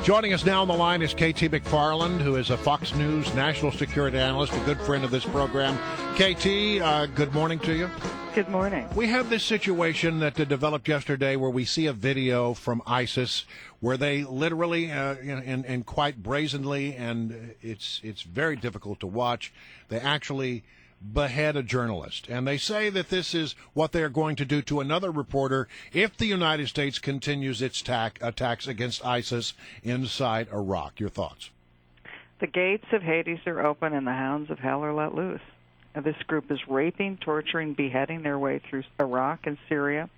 Joining us now on the line is KT McFarland, who is a Fox News national security analyst, a good friend of this program. KT, good morning to you. Good morning. We have this situation that developed yesterday where we see a video from ISIS where they literally and quite brazenly, and it's very difficult to watch, they actually behead a journalist. And they say that this is what they're going to do to another reporter if the United States continues its attacks against ISIS inside Iraq. Your thoughts? The gates of Hades are open and the hounds of hell are let loose. Now, this group is raping, torturing, beheading their way through Iraq and Syria,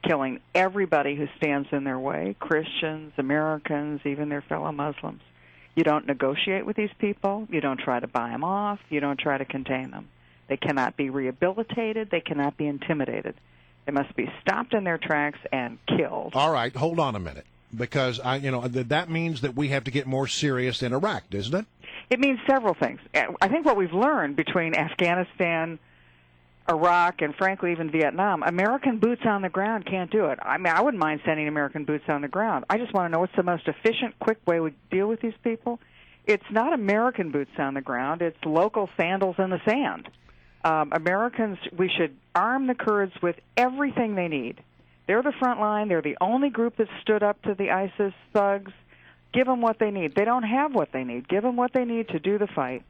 killing everybody who stands in their way, Christians, Americans, even their fellow Muslims. You don't negotiate with these people. You don't try to buy them off. You don't try to contain them. They cannot be rehabilitated. They cannot be intimidated. They must be stopped in their tracks and killed. All right, hold on a minute, because that means that we have to get more serious in Iraq, doesn't it? It means several things. I think what we've learned between Afghanistan, Iraq, and frankly even Vietnam, American boots on the ground can't do it. I mean, I wouldn't mind sending American boots on the ground. I just want to know what's the most efficient, quick way we deal with these people. It's not American boots on the ground. It's local sandals in the sand. Americans, we should arm the Kurds with everything they need. They're the front line. They're the only group that stood up to the ISIS thugs. Give them what they need. They don't have what they need. Give them what they need to do the fight,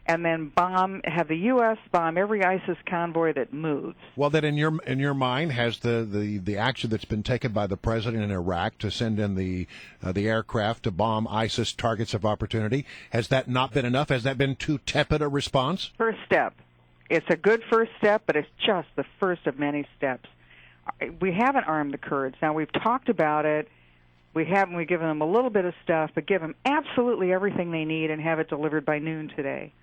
and then have the U.S. bomb every ISIS convoy that moves. Well, that in your mind, has the action that's been taken by the president in Iraq to send in the aircraft to bomb ISIS targets of opportunity, has that not been enough? Has that been too tepid a response? First step. It's a good first step, but it's just the first of many steps. We haven't armed the Kurds. Now, we've talked about it. We've given them a little bit of stuff, but give them absolutely everything they need and have it delivered by noon today.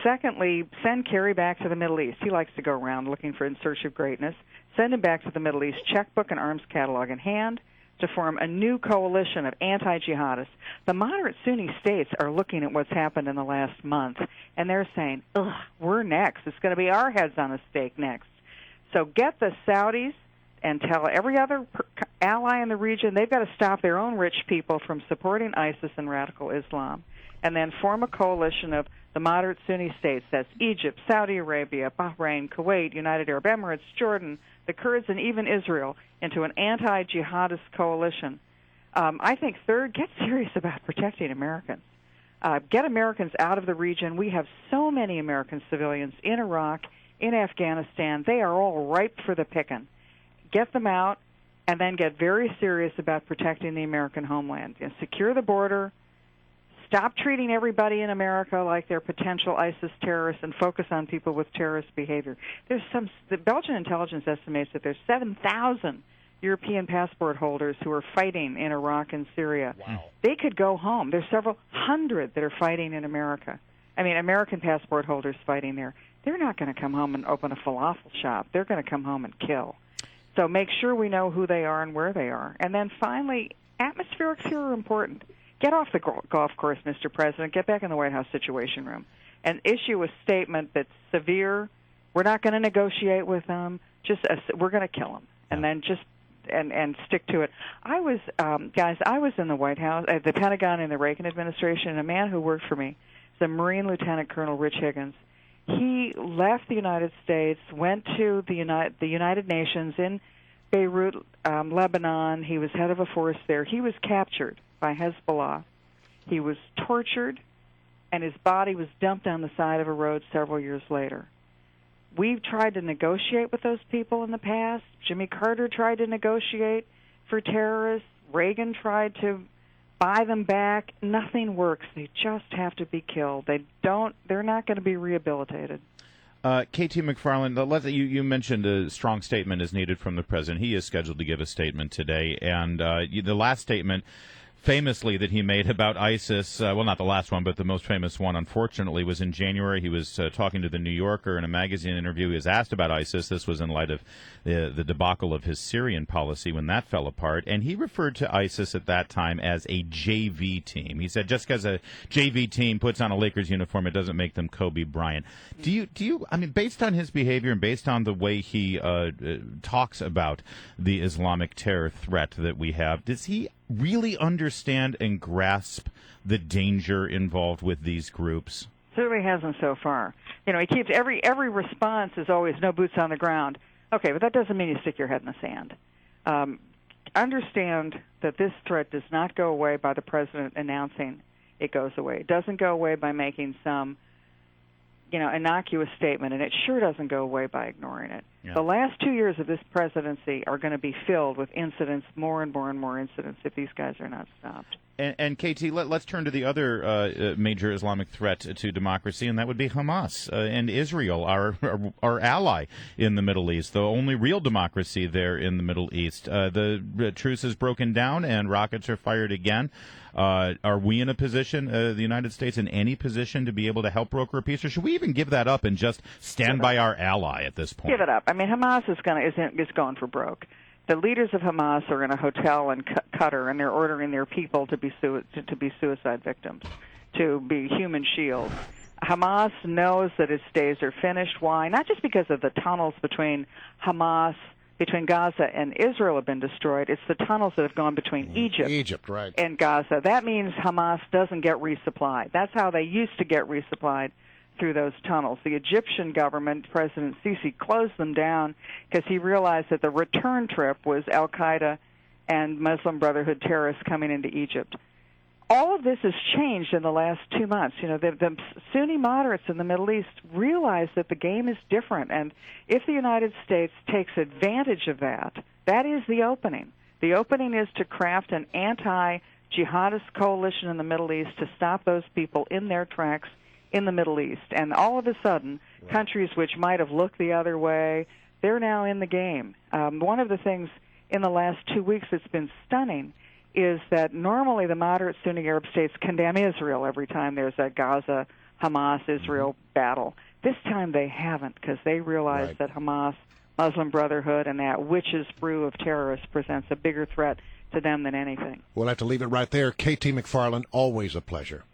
Secondly, send Kerry back to the Middle East. He likes to go around looking for in search of greatness. Send him back to the Middle East, checkbook and arms catalog in hand, to form a new coalition of anti-jihadists. The moderate Sunni states are looking at what's happened in the last month, and they're saying, ugh, we're next. It's going to be our heads on a stake next. So get the Saudis and tell every other ally in the region they've got to stop their own rich people from supporting ISIS and radical Islam, and then form a coalition of the moderate Sunni states. That's Egypt, Saudi Arabia, Bahrain, Kuwait, United Arab Emirates, Jordan, the Kurds, and even Israel into an anti-jihadist coalition. I think, third, get serious about protecting Americans. Get Americans out of the region. We have so many American civilians in Iraq, in Afghanistan. They are all ripe for the picking. Get them out, and then get very serious about protecting the American homeland. And secure the border. Stop treating everybody in America like they're potential ISIS terrorists and focus on people with terrorist behavior. The Belgian intelligence estimates that there's 7,000 European passport holders who are fighting in Iraq and Syria. Wow. They could go home. There's several hundred that are fighting in America. I mean, American passport holders fighting there. They're not going to come home and open a falafel shop. They're going to come home and kill. So make sure we know who they are and where they are. And then finally, atmospherics here are important. Get off the golf course, Mr. President. Get back in the White House Situation Room and issue a statement that's severe. We're not going to negotiate with them. We're going to kill them, and then just and stick to it. I was in the White House, at the Pentagon in the Reagan administration, and a man who worked for me, the Marine Lieutenant Colonel Rich Higgins. He left the United States, went to the United Nations in Beirut, Lebanon. He was head of a force there. He was captured by Hezbollah. He was tortured, and his body was dumped on the side of a road several years later. We've tried to negotiate with those people in the past. Jimmy Carter tried to negotiate for terrorists. Reagan tried to buy them back. Nothing works. They just have to be killed. They're not going to be rehabilitated. KT McFarland, you mentioned a strong statement is needed from the president. He is scheduled to give a statement today, and the last statement famously that he made about ISIS, well, not the last one, but the most famous one, unfortunately, was in January. He was talking to the New Yorker in a magazine interview. He was asked about ISIS. This was in light of the debacle of his Syrian policy when that fell apart. And he referred to ISIS at that time as a JV team. He said just because a JV team puts on a Lakers uniform, it doesn't make them Kobe Bryant. Do you, I mean, based on his behavior and based on the way he talks about the Islamic terror threat that we have, does he really understand and grasp the danger involved with these groups? Certainly hasn't so far. He keeps every response is always no boots on the ground. Okay, but that doesn't mean you stick your head in the sand. Understand that this threat does not go away by the president announcing it goes away. It doesn't go away by making some, innocuous statement, and it sure doesn't go away by ignoring it. Yeah. The last 2 years of this presidency are going to be filled with incidents, more and more and more incidents, if these guys are not stopped. And KT, let's turn to the other major Islamic threat to democracy, and that would be Hamas and Israel, our ally in the Middle East, the only real democracy there in the Middle East. The truce has broken down, and rockets are fired again. Are we in a position, the United States, in any position to be able to help broker a peace, or should we even give that up and just stand by our ally at this point? Give it up. I mean, Hamas is going for broke. The leaders of Hamas are in a hotel in Qatar, and they're ordering their people to be suicide victims, to be human shields. Hamas knows that its days are finished. Why? Not just because of the tunnels between Gaza and Israel have been destroyed. It's the tunnels that have gone between Egypt right. and Gaza. That means Hamas doesn't get resupplied. That's how they used to get resupplied, through those tunnels. The Egyptian government, President Sisi, closed them down because he realized that the return trip was al-Qaeda and Muslim Brotherhood terrorists coming into Egypt. All of this has changed in the last 2 months. The Sunni moderates in the Middle East realize that the game is different, and if the United States takes advantage of that, that is the opening. The opening is to craft an anti-jihadist coalition in the Middle East to stop those people in their tracks in the Middle East. And all of a sudden, countries which might have looked the other way, they're now in the game. One of the things in the last 2 weeks that's been stunning is that normally the moderate Sunni Arab states condemn Israel every time there's a Gaza, Hamas, Israel battle. This time they haven't, because they realize that Hamas, Muslim Brotherhood, and that witch's brew of terrorists presents a bigger threat to them than anything. We'll have to leave it right there. KT McFarland, always a pleasure.